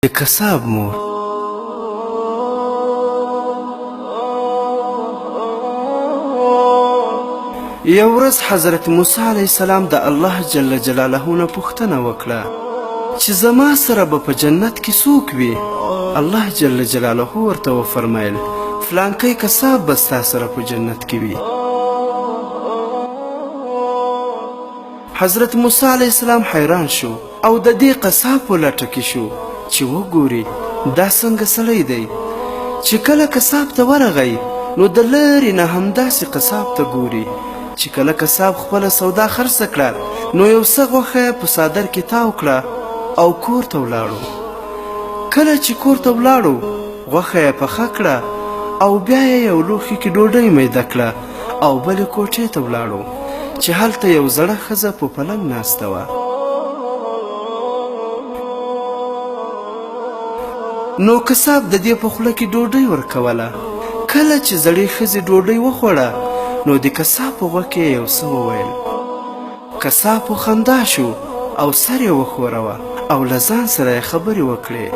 د کساب مور یو ورځ حضرت موسی علیه السلام د الله جل جلاله نه پوښتنه وکړه چې زما سره به په جنت کې څوک وي؟ الله جل جلاله ورته وفرمیل فلانکی کساب به ستا سره په جنت کې وي. حضرت موسی علیه السلام حیران شو او د دې قصاب په لټه کې شو چې وګوري دا څنګه سړی دی چې کله قصاب ته ورغی نو د لرې نه همداسې قصاب ته ګوري چې کله قصاب خپله سودا خرڅه کړه نو یو څه غوښه په څادر کې تاو کړه او کور ته ولاړو. کله چې کور ته ولاړو غوښه یې پخه کړه او بیا یې یو لوښي کې ډوډۍ میده کړه او بلې کوټې ته ولاړو چې هلته یو زړه ښځه په پلنګ ناسته وه. نو قصاب د دې په خوله کې ډوډۍ ورکوله. کله چې زړې ښځې ډوډۍ وخوړه نو د قصاب په غوږ کې یو څه وویل. قصاب په خندا شو او سر یې وښوروه او له ځان سره یې خبرې وکړې.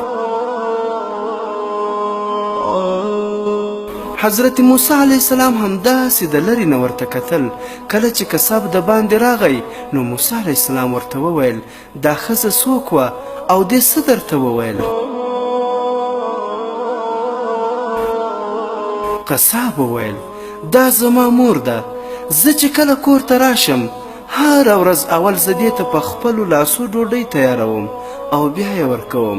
حضرت موسی علیه السلام همداسې د لرې نه ورته کتل. کله چې قصاب د باندې راغی نو موسی علیه السلام ورته وویل دا ښځه څوک وه او دې څه درته وویل؟ قصاب وویل دا زما مور ده. زه چې کله کور ته راشم هره ورځ اول زه دې ته په خپلو لاسو ډوډۍ تیاروم او بیا یې ورکوم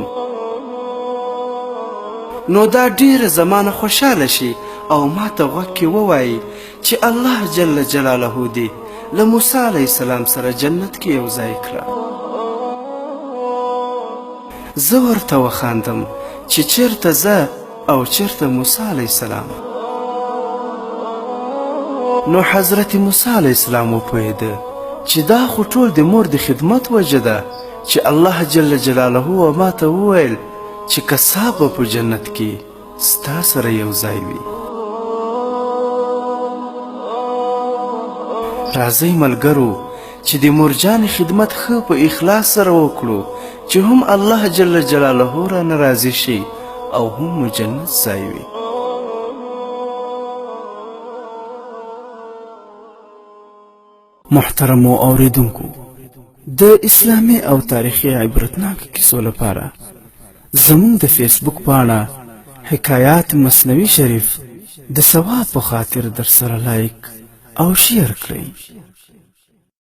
نو دا ډیره زمانه خوشحاله شي او ما ته غوږ کې ووایي چې الله جل جلاله دې له موسی علیه السلام سره جنت کې یو ځای کړه. زه ورته وخاندم چې چیرته زه او چیرته موسی علیه السلام. نو حضرت موسی علیه السلام وپوهېده چې دا خو ټول د مور د خدمت وجه ده چې الله جل جلاله ما ته وویل چې قصاب به په جنت کې ستا سره یو ځای وي. راځئ ملګرو چې د مورجانې خدمت ښه په اخلاص سره وکړو چې هم الله جل جلاله رانه راضي شي او هم مو جنت ځای وي. محترمو اوریدونکو د اسلامي او تاریخي عبرتناکو کیسو لپاره زموږ د فیسبوک پاڼه حکایات مثنوي شریف د ثواب په خاطر در سره لایک او شیر کړئ.